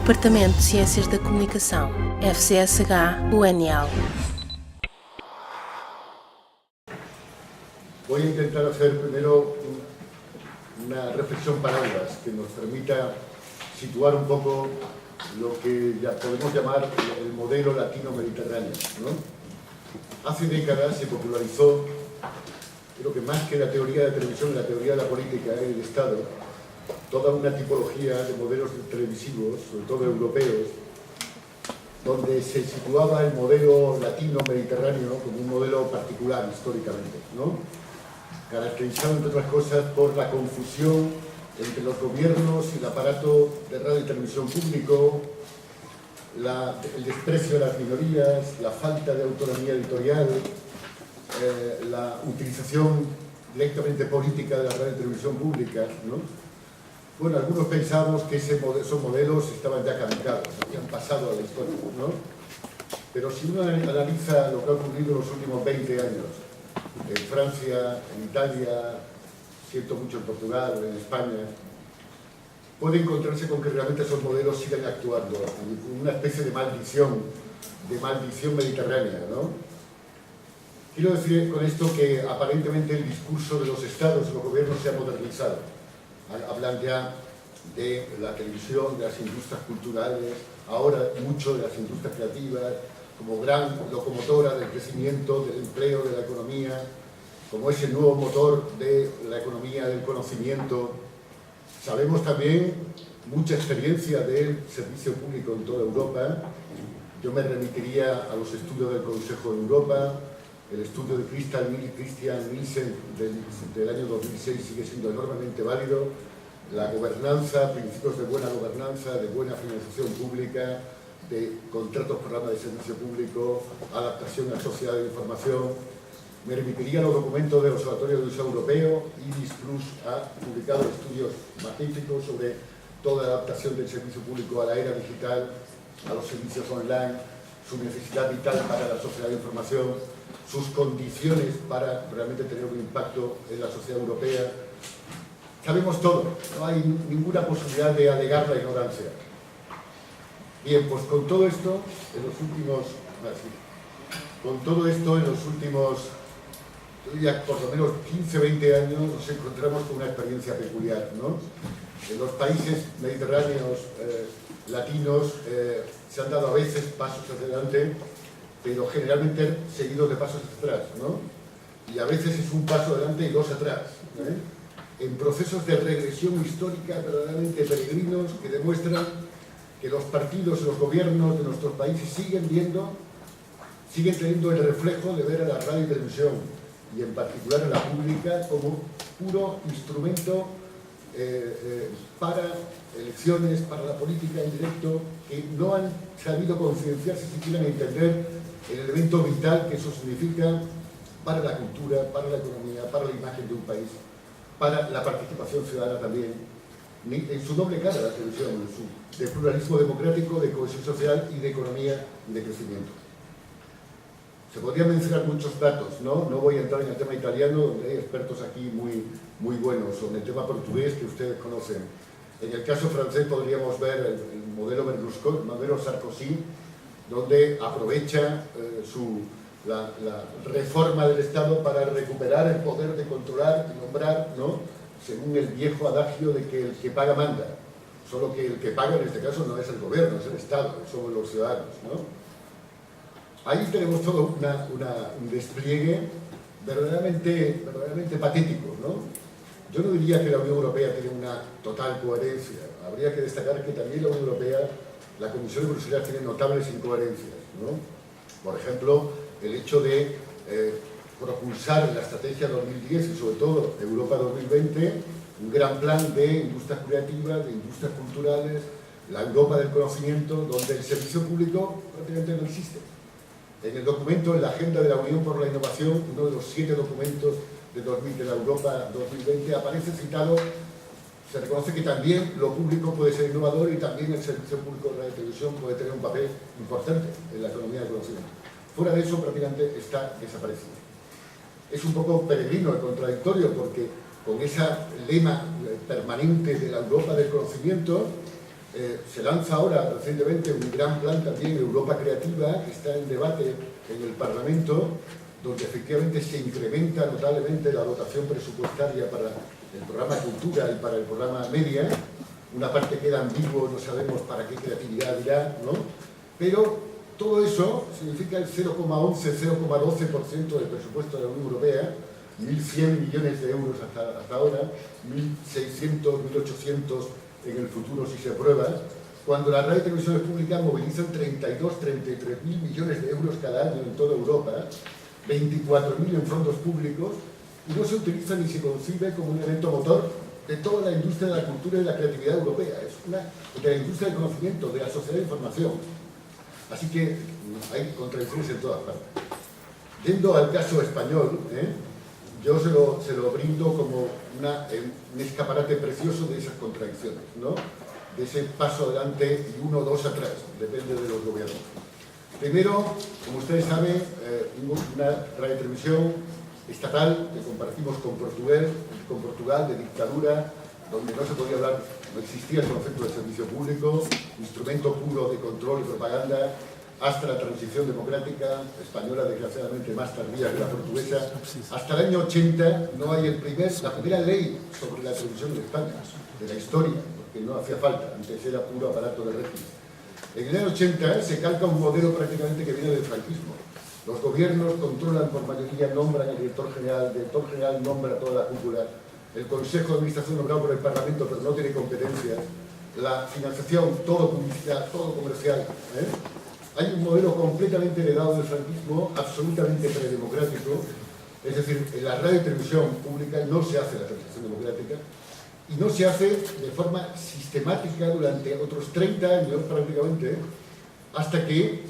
Departamento de Ciências da Comunicação, FCSH-UNL. Voy a intentar hacer primero una reflexión paraguas que nos permita situar un poco lo que ya podemos llamar el modelo latino-mediterráneo, ¿no? Hace décadas se popularizó, creo que más que la teoría de la televisión, la teoría de la política y del Estado, toda una tipología de modelos televisivos, sobre todo europeos, donde se situaba el modelo latino-mediterráneo como un modelo particular históricamente, ¿no? Caracterizado, entre otras cosas, por la confusión entre los gobiernos y el aparato de radio y televisión público, el desprecio de las minorías, la falta de autonomía editorial, la utilización directamente política de la radio y televisión pública, ¿no? Bueno, algunos pensamos que esos modelos estaban ya caducados, habían pasado a la historia, ¿no? Pero si uno analiza lo que ha ocurrido en los últimos 20 años, en Francia, en Italia, siento mucho en Portugal, en España, puede encontrarse con que realmente esos modelos sigan actuando, una especie de maldición mediterránea, ¿no? Quiero decir con esto que aparentemente el discurso de los estados y los gobiernos se ha modernizado. Hablan ya de la televisión, de las industrias culturales, ahora mucho de las industrias creativas, como gran locomotora del crecimiento, del empleo, de la economía, como ese nuevo motor de la economía del conocimiento. Sabemos también mucha experiencia del servicio público en toda Europa. Yo me remitiría a los estudios del Consejo de Europa. El estudio de Christian Nielsen del año 2006 sigue siendo enormemente válido. La gobernanza, principios de buena gobernanza, de buena financiación pública, de contratos programa de servicio público, adaptación a la sociedad de información. Me remitiría a los documentos del Observatorio Audiovisual Europeo. IDIS Plus ha publicado estudios magníficos sobre toda la adaptación del servicio público a la era digital, a los servicios online, su necesidad vital para la sociedad de información, sus condiciones para realmente tener un impacto en la sociedad europea. Sabemos todo, no hay ninguna posibilidad de alegar la ignorancia. Bien, pues con todo esto, en los últimos, yo diría por lo menos 15-20 años, nos encontramos con una experiencia peculiar, ¿no? En los países mediterráneos, latinos, se han dado a veces pasos hacia adelante, pero generalmente seguidos de pasos atrás, ¿no? Y a veces es un paso adelante y dos atrás, en procesos de regresión histórica verdaderamente peregrinos que demuestran que los partidos y los gobiernos de nuestros países siguen teniendo el reflejo de ver a la radio y televisión, y en particular a la pública, como puro instrumento para elecciones, para la política en directo, que no han sabido concienciarse siquiera en entender el elemento vital que eso significa para la cultura, para la economía, para la imagen de un país, para la participación ciudadana también, en su doble cara la televisión, de pluralismo democrático, de cohesión social y de economía y de crecimiento. Se podrían mencionar muchos datos, ¿no? No voy a entrar en el tema italiano, donde hay expertos aquí muy buenos, o en el tema portugués que ustedes conocen. En el caso francés podríamos ver el modelo Berlusconi, el modelo Sarkozy, donde aprovecha la reforma del Estado para recuperar el poder de controlar y nombrar, ¿no? Según el viejo adagio de que el que paga manda. Solo que el que paga en este caso no es el gobierno, es el Estado, somos los ciudadanos, ¿no? Ahí tenemos todo un despliegue verdaderamente patético, ¿no? Yo no diría que la Unión Europea tiene una total coherencia. Habría que destacar que también la Unión Europea, la Comisión de Bruselas, tiene notables incoherencias, ¿no? Por ejemplo, el hecho de propulsar la Estrategia 2010 y sobre todo Europa 2020, un gran plan de industrias creativas, de industrias culturales, la Europa del conocimiento, donde el servicio público prácticamente no existe. En el documento, en la Agenda de la Unión por la Innovación, uno de los 7 documentos de la Europa 2020, aparece citado, se reconoce que también lo público puede ser innovador y también el servicio público de radio y televisión puede tener un papel importante en la economía del conocimiento. Fuera de eso, prácticamente está desaparecido. Es un poco peregrino y contradictorio porque con ese lema permanente de la Europa del conocimiento, Se lanza ahora recientemente un gran plan también, Europa Creativa, que está en debate en el Parlamento, donde efectivamente se incrementa notablemente la dotación presupuestaria para el programa Cultura y para el programa Media. Una parte queda ambiguo, no sabemos para qué creatividad irá, ¿no? Pero todo eso significa el 0,11-0,12% del presupuesto de la Unión Europea, 1.100 millones de euros hasta ahora, 1.600, 1.800 en el futuro si se aprueba, cuando las radio y televisiones públicas movilizan 33.000 millones de euros cada año en toda Europa, 24.000 en fondos públicos, y no se utiliza ni se concibe como un elemento motor de toda la industria de la cultura y la creatividad europea. Es de la industria del conocimiento, de la sociedad de información. Así que hay contradicciones en todas partes. Yendo al caso español, yo se lo brindo como un escaparate precioso de esas contradicciones, ¿no? De ese paso adelante y 1 o 2 atrás, depende de los gobiernos. Primero, como ustedes saben, una radiotelevisión estatal que compartimos con Portugal, de dictadura, donde no se podía hablar, no existía el concepto de servicio público, instrumento puro de control y propaganda, hasta la transición democrática española, desgraciadamente más tardía que la portuguesa. Hasta el año 80 no hay la primera ley sobre la televisión en España, de la historia, porque no hacía falta, antes era puro aparato de régimen. En el año 80 se calca un modelo prácticamente que viene del franquismo. Los gobiernos controlan por mayoría, nombran al director general nombra toda la cúpula, el Consejo de Administración nombrado por el Parlamento pero no tiene competencias, la financiación, todo publicidad, todo comercial. Hay un modelo completamente heredado del franquismo, absolutamente predemocrático, es decir, en la radio y televisión pública no se hace la transición democrática y no se hace de forma sistemática durante otros 30 años prácticamente, hasta que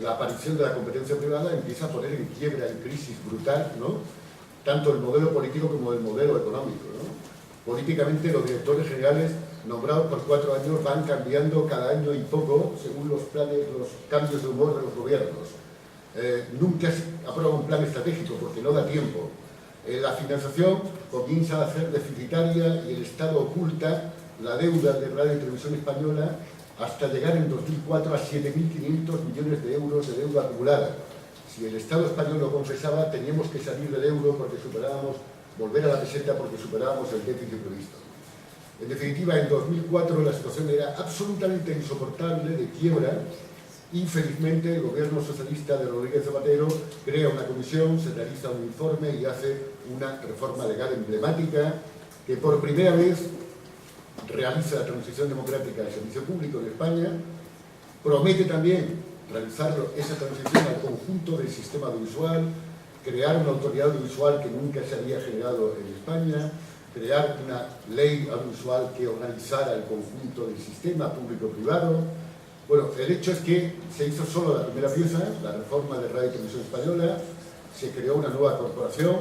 la aparición de la competencia privada empieza a poner en quiebra, en crisis brutal, ¿no? Tanto el modelo político como el modelo económico, ¿no? Políticamente los directores generales nombrados por 4 años van cambiando cada año y poco según los planes, los cambios de humor de los gobiernos. Nunca se aprueba un plan estratégico porque no da tiempo. La financiación comienza a ser deficitaria y el Estado oculta la deuda de Radio y Televisión Española hasta llegar en 2004 a 7.500 millones de euros de deuda acumulada. Si el Estado español lo confesaba, teníamos que salir del euro porque volver a la peseta porque superábamos el déficit previsto. En definitiva, en 2004 la situación era absolutamente insoportable, de quiebra. Infelizmente, el gobierno socialista de Rodríguez Zapatero crea una comisión, se realiza un informe y hace una reforma legal emblemática que por primera vez realiza la transición democrática del servicio público en España, promete también realizar esa transición al conjunto del sistema audiovisual, crear una autoridad audiovisual que nunca se había generado en España, crear una ley audiovisual que organizara el conjunto del sistema público-privado. Bueno, el hecho es que se hizo solo la primera pieza, la reforma de Radio y Televisión Española, se creó una nueva corporación,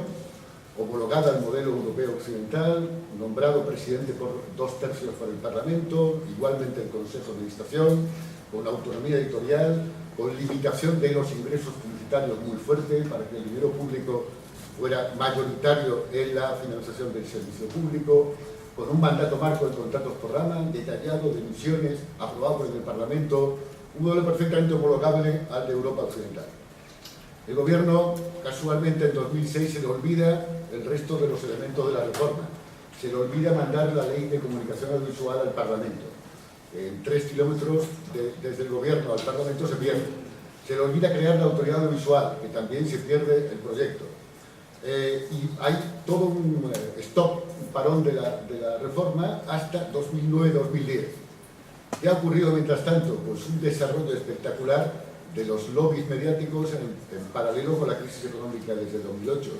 homologada al modelo europeo occidental, nombrado presidente por 2/3 por el Parlamento, igualmente el Consejo de Administración, con autonomía editorial, con limitación de los ingresos publicitarios muy fuerte para que el dinero público fuera mayoritario en la financiación del servicio público, con un mandato marco de contratos por rama, detallado de misiones, aprobado por el Parlamento, un modelo perfectamente homologable al de Europa Occidental. El gobierno, casualmente en 2006, se le olvida el resto de los elementos de la reforma. Se le olvida mandar la ley de comunicación audiovisual al Parlamento. En 3 kilómetros desde el gobierno al Parlamento se pierde. Se le olvida crear la autoridad audiovisual, que también se pierde el proyecto. Y hay todo un stop, un parón de la reforma hasta 2009-2010. ¿Qué ha ocurrido mientras tanto? Pues un desarrollo espectacular de los lobbies mediáticos en paralelo con la crisis económica desde 2008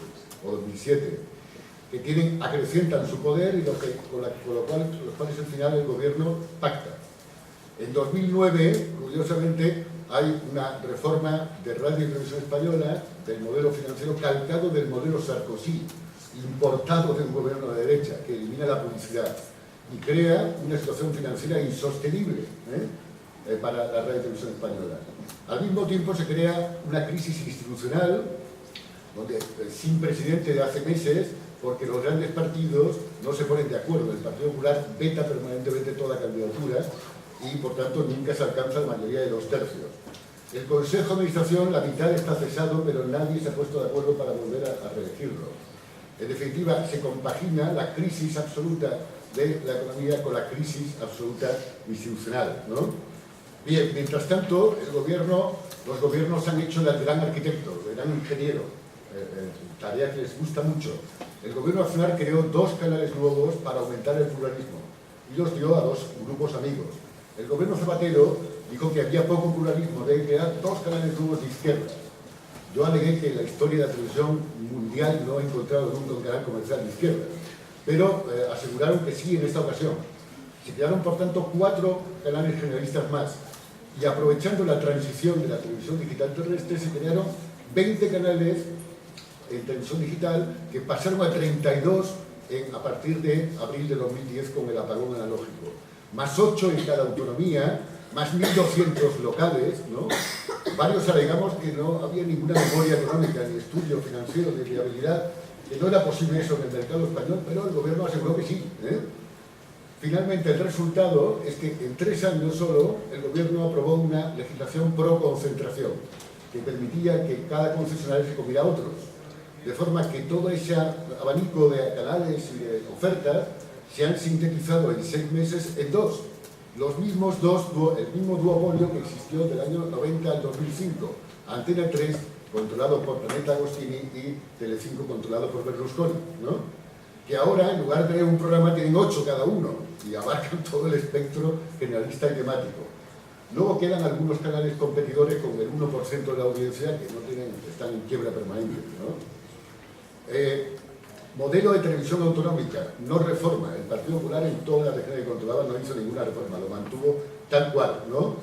o 2007, que acrecientan su poder y con los cuales al final el gobierno pacta. En 2009, curiosamente, hay una reforma de Radio y Televisión Española del modelo financiero calcado del modelo Sarkozy, importado de un gobierno de derecha, que elimina la publicidad y crea una situación financiera insostenible para la Radio y Televisión Española. Al mismo tiempo se crea una crisis institucional, donde sin presidente de hace meses, porque los grandes partidos no se ponen de acuerdo. El Partido Popular veta permanentemente toda candidatura y por tanto nunca se alcanza la mayoría de 2/3. El Consejo de Administración, la mitad está cesado, pero nadie se ha puesto de acuerdo para volver a reelegirlo. En definitiva, se compagina la crisis absoluta de la economía con la crisis absoluta institucional, ¿no? Bien, mientras tanto, los gobiernos han hecho del gran arquitecto, del gran ingeniero, tarea que les gusta mucho. El gobierno nacional creó 2 canales nuevos para aumentar el pluralismo y los dio a 2 grupos amigos. El gobierno Zapatero dijo que había poco pluralismo, debe crear 2 canales nuevos de izquierda. Yo alegué que en la historia de la televisión mundial no he encontrado nunca un canal comercial de izquierda, pero aseguraron que sí en esta ocasión. Se crearon, por tanto, 4 canales generalistas más, y aprovechando la transición de la televisión digital terrestre se crearon 20 canales en televisión digital que pasaron a 32 a partir de abril de 2010 con el apagón analógico, más 8 en cada autonomía, más 1.200 locales, ¿no? Varios alegamos que no había ninguna memoria económica ni estudio financiero de viabilidad, que no era posible eso en el mercado español, pero el gobierno aseguró que sí, ¿eh? Finalmente, el resultado es que en 3 años solo el gobierno aprobó una legislación pro concentración que permitía que cada concesionario se comiera a otros, de forma que todo ese abanico de canales y de ofertas se han sintetizado en 6 meses en 2. El mismo duopolio que existió del año 90 al 2005, Antena 3 controlado por Planeta Agostini y Telecinco controlado por Berlusconi, ¿no? Que ahora, en lugar de tener un programa, tienen 8 cada uno y abarcan todo el espectro generalista y temático. Luego quedan algunos canales competidores con el 1% de la audiencia que están en quiebra permanente, ¿no? Modelo de televisión autonómica, no reforma. El Partido Popular en todas las regiones que controlaba no hizo ninguna reforma, lo mantuvo tal cual, ¿no?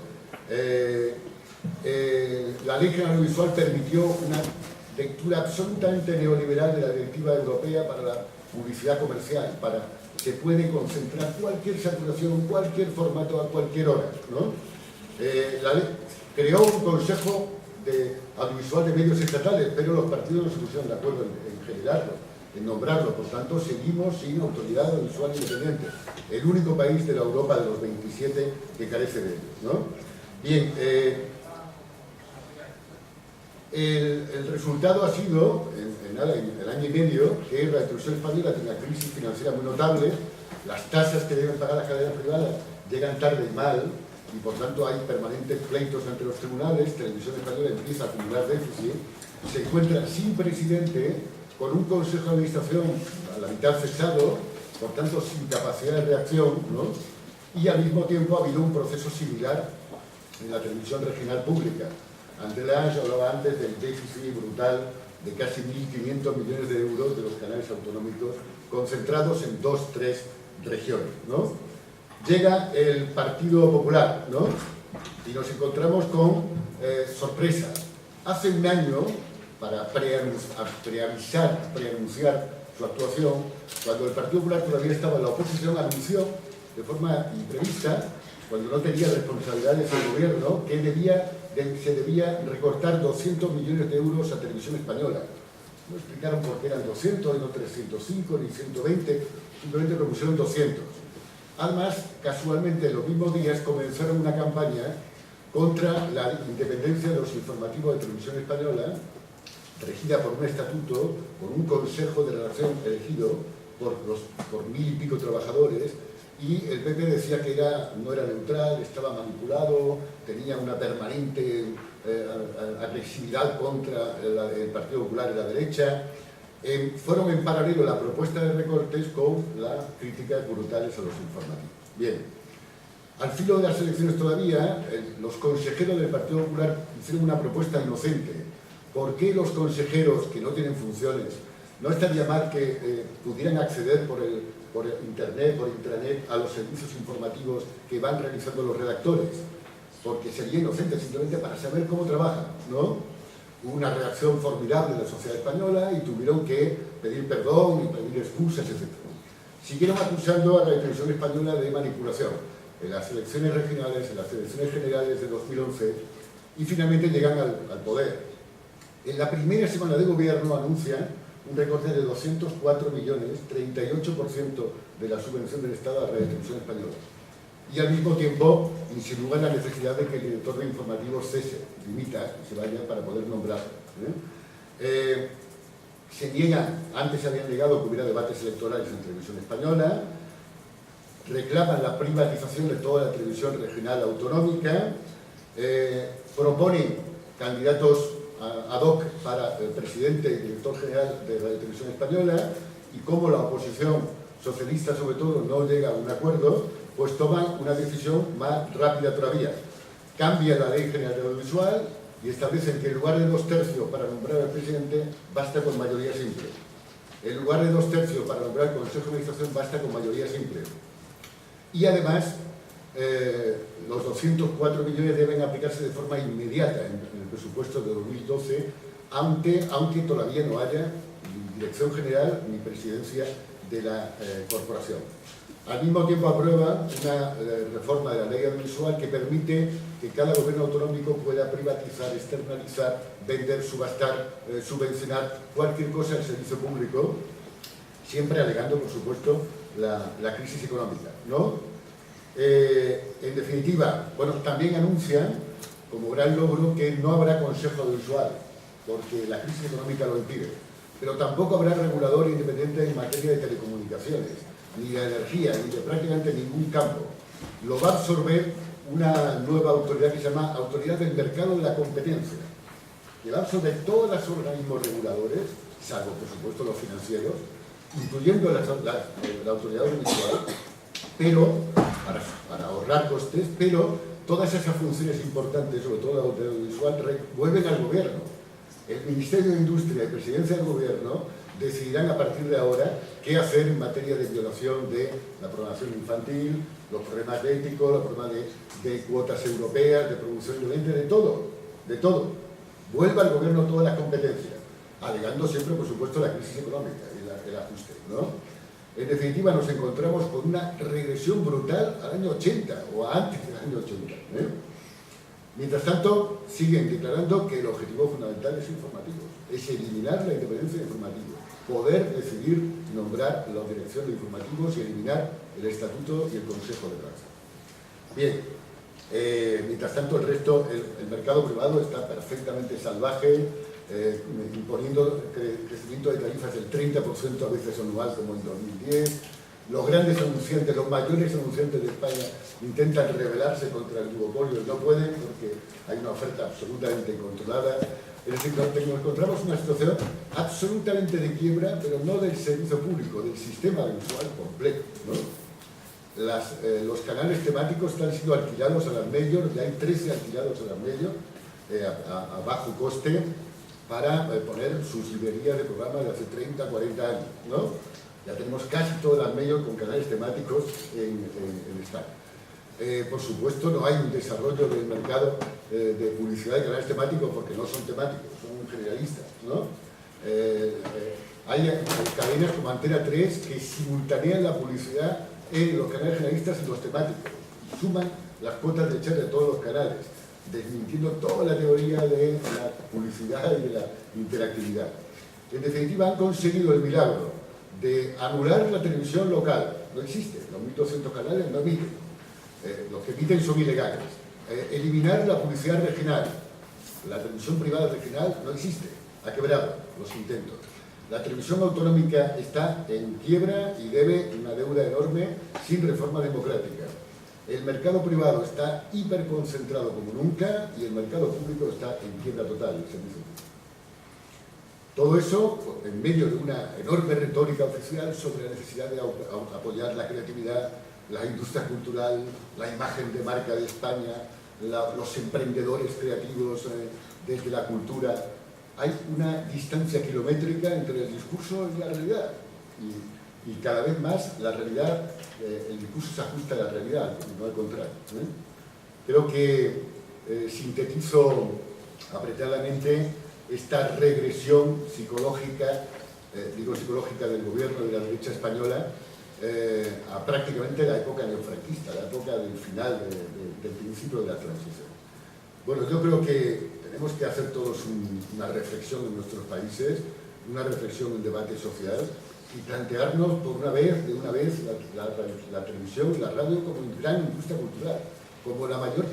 La Ley General Audiovisual permitió una lectura absolutamente neoliberal de la Directiva Europea para la publicidad comercial, para que puede concentrar cualquier saturación, cualquier formato a cualquier hora, ¿no? La ley creó un consejo audiovisual de medios estatales, pero los partidos no se pusieron de acuerdo en generarlo, en nombrarlo. Por tanto, seguimos sin autoridad audiovisual independiente, el único país de la Europa de los 27 que carece de ello, ¿no? Bien, el resultado ha sido, en el año y medio, que la televisión española tiene una crisis financiera muy notable, las tasas que deben pagar las cadenas privadas llegan tarde y mal, y por tanto hay permanentes pleitos ante los tribunales. Televisión Española empieza a acumular déficit, se encuentra sin presidente, con un consejo de administración a la mitad cesado, por tanto sin capacidad de reacción, ¿no? Y al mismo tiempo ha habido un proceso similar en la televisión regional pública. Antelange hablaba antes del déficit brutal de casi 1.500 millones de euros de los canales autonómicos concentrados en 2-3 regiones, ¿no? Llega el Partido Popular, ¿no? Y nos encontramos con sorpresa. Hace un año, para preanunciar su actuación, cuando el Partido Popular todavía estaba en la oposición, anunció de forma imprevista, cuando no tenía responsabilidades el gobierno, que se debía recortar 200 millones de euros a Televisión Española. No explicaron por qué eran 200, no 305, ni 120, simplemente propusieron 200. Además, casualmente, en los mismos días comenzaron una campaña contra la independencia de los informativos de Televisión Española, regida por un estatuto, por un consejo de redacción elegido por 1.000 y pico trabajadores, y el PP decía que no era neutral, estaba manipulado, tenía una permanente agresividad contra el Partido Popular y la derecha. Fueron en paralelo la propuesta de recortes con las críticas brutales a los informativos. Bien, al filo de las elecciones todavía, los consejeros del Partido Popular hicieron una propuesta inocente. ¿Por qué los consejeros que no tienen funciones no estaría mal que pudieran acceder por internet, por intranet, a los servicios informativos que van realizando los redactores? Porque sería inocente simplemente para saber cómo trabajan, ¿no? Hubo una reacción formidable de la sociedad española y tuvieron que pedir perdón y pedir excusas, etc. Siguieron acusando a la Televisión Española de manipulación en las elecciones regionales, en las elecciones generales de 2011, y finalmente llegan al poder. En la primera semana de gobierno anuncian un recorte de 204 millones, 38% de la subvención del Estado a la Televisión Española. y al mismo tiempo insinúan la necesidad de que el director de informativos cese, dimita y se vaya para poder nombrarlo. Se niegan, antes se habían negado que hubiera debates electorales en televisión española, reclaman la privatización de toda la televisión regional autonómica, proponen candidatos ad hoc para el presidente y director general de la televisión española, y como la oposición socialista sobre todo no llega a un acuerdo, pues toman una decisión más rápida todavía. Cambia la Ley General de Audiovisual y establecen que en lugar de 2/3 para nombrar al presidente, basta con mayoría simple. En lugar de 2/3 para nombrar el Consejo de Administración, basta con mayoría simple. Y además, los 204 millones deben aplicarse de forma inmediata en el presupuesto de 2012, aunque todavía no haya ni dirección general ni presidencia de la corporación. Al mismo tiempo aprueba una reforma de la ley audiovisual que permite que cada gobierno autonómico pueda privatizar, externalizar, vender, subastar, subvencionar cualquier cosa al servicio público, siempre alegando, por supuesto, la crisis económica, ¿no? En definitiva, bueno, también anuncian como gran logro que no habrá consejo audiovisual, porque la crisis económica lo impide, pero tampoco habrá regulador independiente en materia de telecomunicaciones, ni de energía, ni de prácticamente ningún campo. Lo va a absorber una nueva autoridad que se llama Autoridad del Mercado de la Competencia, que va a absorber todos los organismos reguladores, salvo por supuesto los financieros, incluyendo la autoridad audiovisual, pero para ahorrar costes, pero todas esas funciones importantes, sobre todo la autoridad audiovisual, vuelven al gobierno. El Ministerio de Industria y Presidencia del Gobierno decidirán a partir de ahora qué hacer en materia de violación de la programación infantil, los problemas éticos, los problemas de cuotas europeas, de producción violenta, de todo. Vuelva al gobierno todas las competencias, alegando siempre, por supuesto, la crisis económica y el ajuste, ¿no? En definitiva, nos encontramos con una regresión brutal al año 80 o antes del año 80. Mientras tanto, siguen declarando que el objetivo fundamental es informativo, es eliminar la independencia de informativos, poder decidir nombrar la dirección de informativos y eliminar el estatuto y el consejo de prensa. Bien, mientras tanto el resto, el mercado privado está perfectamente salvaje, imponiendo crecimiento de tarifas del 30% a veces anual como en 2010. Los grandes anunciantes, los mayores anunciantes de España intentan rebelarse contra el duopolio y no pueden porque hay una oferta absolutamente incontrolada. Es decir, nos encontramos una situación absolutamente de quiebra, pero no del servicio público, del sistema audiovisual completo, ¿no? Los canales temáticos están siendo alquilados a las majors, ya hay 13 alquilados a las majors a bajo coste para poner sus librerías de programas de hace 30, 40 años, ¿no? Ya tenemos casi todas las majors con canales temáticos en España. Por supuesto, no hay un desarrollo del mercado de publicidad de canales temáticos porque no son temáticos, son generalistas, ¿no? Hay cadenas como Antena 3 que simultanean la publicidad en los canales generalistas y los temáticos. Suman las cuotas de share de todos los canales, desmintiendo toda la teoría de la publicidad y de la interactividad. En definitiva, han conseguido el milagro de anular la televisión local. No existe, los 1.200 canales no emiten. Los que emiten son ilegales. Eliminar la publicidad regional. La televisión privada regional no existe, ha quebrado los intentos. La televisión autonómica está en quiebra y debe una deuda enorme sin reforma democrática. El mercado privado está hiperconcentrado como nunca y el mercado público está en quiebra total, el servicio público. Todo eso en medio de una enorme retórica oficial sobre la necesidad de apoyar la creatividad, la industria cultural, la imagen de marca de España, los emprendedores creativos desde la cultura. Hay una distancia kilométrica entre el discurso y la realidad. Y cada vez más la realidad, el discurso se ajusta a la realidad, no al contrario. Creo que sintetizo apretadamente esta regresión psicológica, psicológica del gobierno de la derecha española a prácticamente la época neofranquista, la época del final, del principio de la transición. Bueno, yo creo que tenemos que hacer todos una reflexión en nuestros países, una reflexión en debate social, y plantearnos por de una vez, la televisión y la radio como una gran industria cultural, como la mayor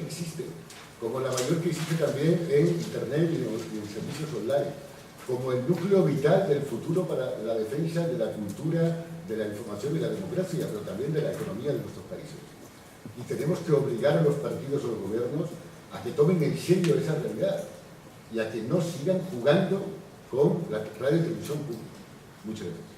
que existe también en Internet y en servicios online, como el núcleo vital del futuro para la defensa de la cultura, de la información y la democracia, pero también de la economía de nuestros países. Y tenemos que obligar a los partidos o los gobiernos a que tomen en serio esa realidad y a que no sigan jugando con la radio y televisión pública. Muchas gracias.